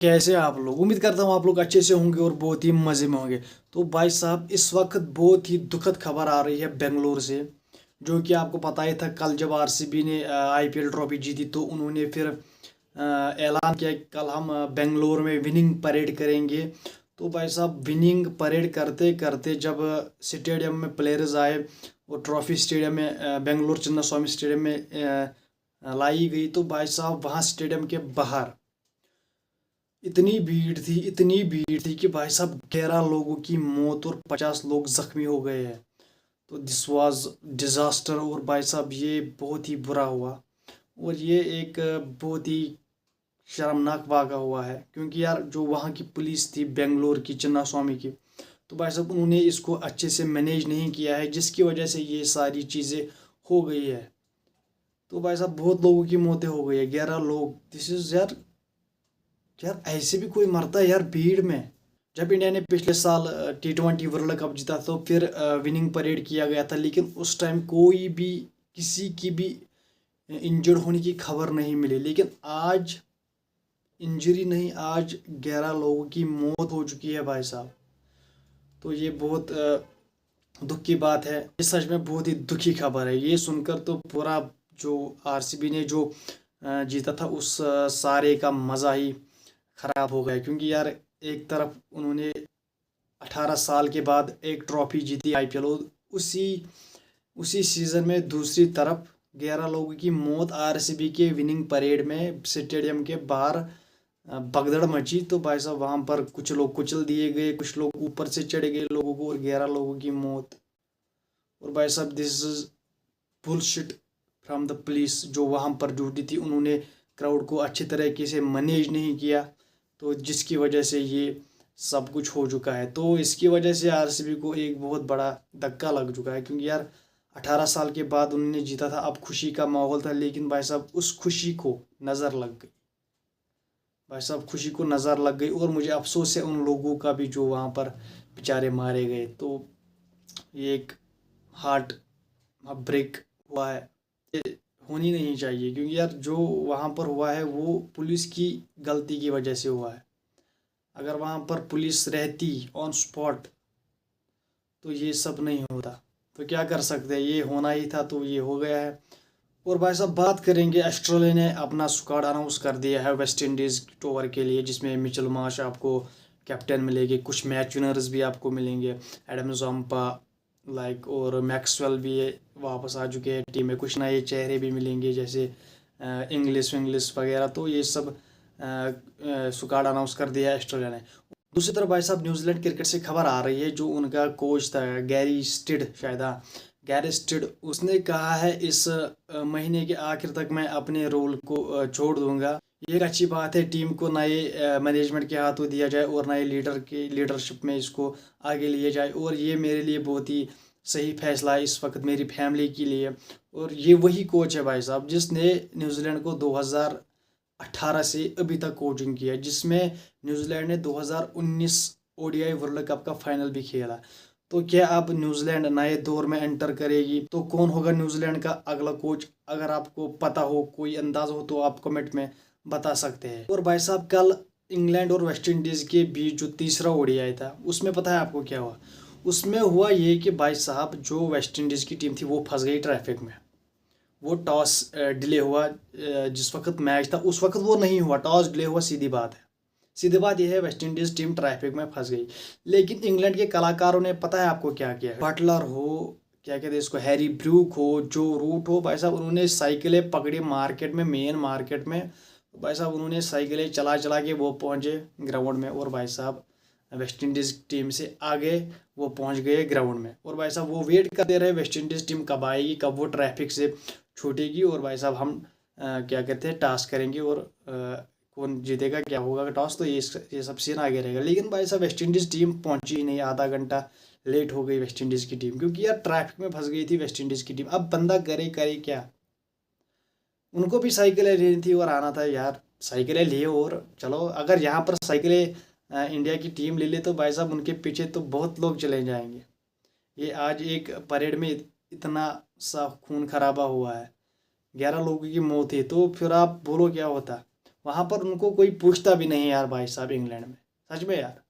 कैसे आप लोग? उम्मीद करता हूँ आप लोग अच्छे से होंगे और बहुत ही मज़े में होंगे। तो भाई साहब, इस वक्त बहुत ही दुखद खबर आ रही है बेंगलोर से। जो कि आपको पता ही था, कल जब आरसीबी ने आईपीएल ट्रॉफी जीती तो उन्होंने फिर ऐलान किया कि कल हम बेंगलोर में विनिंग परेड करेंगे। तो भाई साहब, विनिंग परेड करते करते जब स्टेडियम में प्लेयर्स आए और ट्रॉफी स्टेडियम में बेंगलोर चिन्ना स्वामी स्टेडियम में लाई गई, तो भाई साहब वहाँ स्टेडियम के बाहर इतनी भीड़ थी कि भाई साहब 11 लोगों की मौत और 50 लोग जख्मी हो गए हैं। तो दिस वाज डिज़ास्टर। और भाई साहब, ये बहुत ही बुरा हुआ। और ये एक बहुत ही शर्मनाक वाक़ा हुआ है, क्योंकि यार जो वहाँ की पुलिस थी बेंगलोर की, चिन्ना स्वामी की, तो भाई साहब उन्होंने इसको अच्छे से मैनेज नहीं किया है, जिसकी वजह से ये सारी चीज़ें हो गई है। तो भाई साहब बहुत लोगों की मौतें हो गई है, 11 लोग। दिस इज़ यार, यार ऐसे भी कोई मरता है यार भीड़ में? जब इंडिया ने पिछले साल T20 वर्ल्ड कप जीता तो फिर विनिंग परेड किया गया था, लेकिन उस टाइम कोई भी किसी की भी इंजर्ड होने की खबर नहीं मिली। लेकिन आज इंजरी नहीं, आज 11 लोगों की मौत हो चुकी है भाई साहब। तो ये बहुत दुख की बात है। ये सच में बहुत ही दुखी खबर है। ये सुनकर तो पूरा जो आरसीबी ने जो जीता था उस सारे का मज़ा ही खराब हो गया। क्योंकि यार एक तरफ उन्होंने 18 साल के बाद एक ट्रॉफी जीती आईपीएल, और उसी उसी सीजन में दूसरी तरफ 11 लोगों की मौत आरसीबी के विनिंग परेड में स्टेडियम के बाहर भगदड़ मची। तो भाई साहब वहां पर कुछ लोग कुचल दिए गए, कुछ लोग ऊपर से चढ़ गए लोगों को, और 11 लोगों की मौत। और भाई साहब this is bullshit from the police. जो वहां पर ड्यूटी थी उन्होंने क्राउड को अच्छी तरीके से मैनेज नहीं किया, तो जिसकी वजह से ये सब कुछ हो चुका है। तो इसकी वजह से आरसीबी को एक बहुत बड़ा धक्का लग चुका है, क्योंकि यार 18 साल के बाद उन्होंने जीता था, अब खुशी का माहौल था, लेकिन भाई साहब उस खुशी को नज़र लग गई। भाई साहब खुशी को नज़र लग गई, और मुझे अफसोस है उन लोगों का भी जो वहाँ पर बेचारे मारे गए। तो ये एक हार्ट ब्रेक हुआ है। ये होनी नहीं चाहिए, क्योंकि यार जो वहाँ पर हुआ है वो पुलिस की गलती की वजह से हुआ है। अगर वहाँ पर पुलिस रहती ऑन स्पॉट तो ये सब नहीं होता। तो क्या कर सकते हैं, ये होना ही था तो ये हो गया है। और भाई साहब बात करेंगे, ऑस्ट्रेलिया ने अपना स्क्वाड अनाउंस कर दिया है वेस्ट इंडीज़ टूर के लिए, जिसमें मिचेल मार्श आपको कैप्टन मिलेंगे, कुछ मैच विनर्स भी आपको मिलेंगे, एडम जम्पा लाइक, और मैक्सवेल भी वापस आ चुके हैं टीम में, कुछ नए चेहरे भी मिलेंगे जैसे इंग्लिश विंग्लिश वगैरह। तो ये सब स्क्वाड अनाउंस कर दिया है ऑस्ट्रेलिया ने। दूसरी तरफ भाई साहब न्यूजीलैंड क्रिकेट से खबर आ रही है, जो उनका कोच था गैरी स्टिड, शायद हाँ, गैरी स्टिड, उसने कहा है इस महीने के आखिर तक मैं अपने रोल को छोड़ दूंगा। ये एक अच्छी बात है, टीम को नए मैनेजमेंट के हाथों दिया जाए और नए लीडर की लीडरशिप में इसको आगे लिए जाए। और ये मेरे लिए बहुत ही सही फैसला है इस वक्त मेरी फैमिली के लिए। और ये वही कोच है भाई साहब जिसने न्यूजीलैंड को 2018 से अभी तक कोचिंग की है, जिसमें न्यूजीलैंड ने 2019 ओडीआई वर्ल्ड कप का फाइनल भी खेला। तो क्या अब न्यूजीलैंड नए दौर में एंटर करेगी? तो कौन होगा न्यूजीलैंड का अगला कोच? अगर आपको पता हो, कोई अंदाज हो, तो आप कमेंट में बता सकते हैं। और भाई साहब कल इंग्लैंड और वेस्ट इंडीज़ के बीच जो तीसरा ओडीआई था, उसमें पता है आपको क्या हुआ? उसमें हुआ ये कि भाई साहब जो वेस्ट इंडीज़ की टीम थी वो फंस गई ट्रैफिक में। वो टॉस डिले हुआ, जिस वक्त मैच था उस वक्त वो नहीं हुआ, टॉस डिले हुआ, सीधी बात है। सीधी बात यह है, वेस्ट इंडीज टीम ट्रैफिक में फंस गई। लेकिन इंग्लैंड के कलाकारों ने पता है आपको क्या किया? बटलर हो, क्या कहते हैं इसको, हैरी ब्रूक हो, जो रूट हो, भाई साहब उन्होंने साइकिलें पकड़ी मार्केट में, मेन मार्केट में। भाई साहब उन्होंने साइकिलें चला चला के वो पहुंचे ग्राउंड में, और भाई साहब वेस्ट इंडीज़ टीम से आगे वो पहुंच गए ग्राउंड में। और भाई साहब वो वेट करते रहे वेस्ट इंडीज़ टीम कब आएगी, कब वो ट्रैफिक से छूटेगी, और भाई साहब हम क्या कहते हैं टास्क करेंगे, और कौन जीतेगा, क्या होगा टॉस। तो ये सब सीन आगे रहेगा। लेकिन भाई साहब वेस्ट इंडीज़ टीम पहुंची ही नहीं, आधा घंटा लेट हो गई वेस्ट इंडीज़ की टीम, क्योंकि यार ट्रैफिक में फंस गई थी वेस्ट इंडीज़ की टीम। अब बंदा करे करे क्या? उनको भी साइकिलें लेनी थी और आना था यार, साइकिलें लिए और चलो। अगर यहाँ पर साइकिलें इंडिया की टीम ले ले तो भाई साहब उनके पीछे तो बहुत लोग चले जाएंगे। ये आज एक परेड में इतना सा खून खराबा हुआ है, 11 लोगों की मौत है, तो फिर आप बोलो क्या होता? वहाँ पर उनको कोई पूछता भी नहीं यार भाई साहब, इंग्लैंड में सच में यार,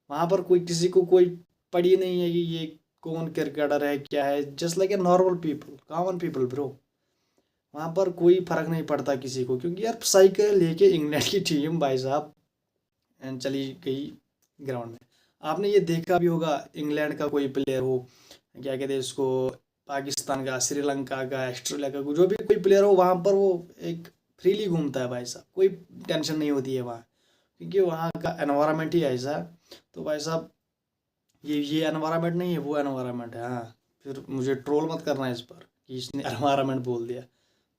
वहाँ पर कोई किसी को कोई पड़ी नहीं है कि ये कौन क्रिकेटर है क्या है, just like a normal people, common people bro. वहाँ पर कोई फर्क नहीं पड़ता किसी को, क्योंकि यार साइकिल लेके इंग्लैंड की टीम भाई साहब चली गई ग्राउंड में। आपने ये देखा भी होगा, इंग्लैंड का कोई प्लेयर हो, क्या कहते हैं इसको, पाकिस्तान का, श्रीलंका का, ऑस्ट्रेलिया का, जो भी कोई प्लेयर हो, वहाँ पर वो एक फ्रीली घूमता है भाई साहब, कोई टेंशन नहीं होती है वहाँ, क्योंकि वहाँ का एनवायरनमेंट ही ऐसा है। तो भाई साहब ये एनवायरनमेंट नहीं है, वो एनवायरनमेंट है। हाँ, फिर मुझे ट्रोल मत करना इस पर कि इसने एनवायरनमेंट बोल दिया,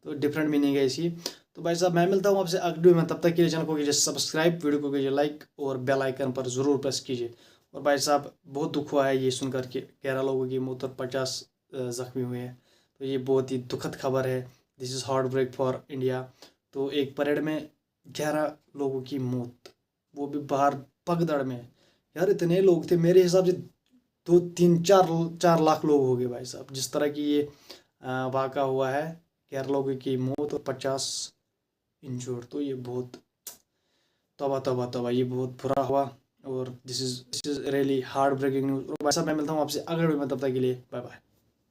तो डिफरेंट मीनिंग है इसकी। तो भाई साहब मैं मिलता हूँ आपसे अगले वीडियो में, तब तक के लिए चैनल को कीजिए सब्सक्राइब, वीडियो को कीजिए लाइक और बेल आइकन पर ज़रूर प्रेस कीजिए। और भाई साहब बहुत दुख हुआ है ये सुनकर के 11 लोगों की मौत और 50 जख्मी हुए हैं, तो ये बहुत ही दुखद खबर है। This is heartbreak for India. तो एक परेड में 11 लोगों की मौत, वो भी बाहर पगदड़ में। यार इतने लोग थे, मेरे हिसाब से 2 3 4 4 लाख लोग हो गए भाई साहब, जिस तरह की ये वाक़ा हुआ है। 11 लोगों की मौत और 50 इंजोर्ड, तो ये बहुत तौबा तौबा तौबा, ये बहुत बुरा हुआ। और this is really heartbreaking news. और भाई साहब मैं मिलता हूँ आपसे अगले वीडियो में, तब तक के लिए बाय बाय।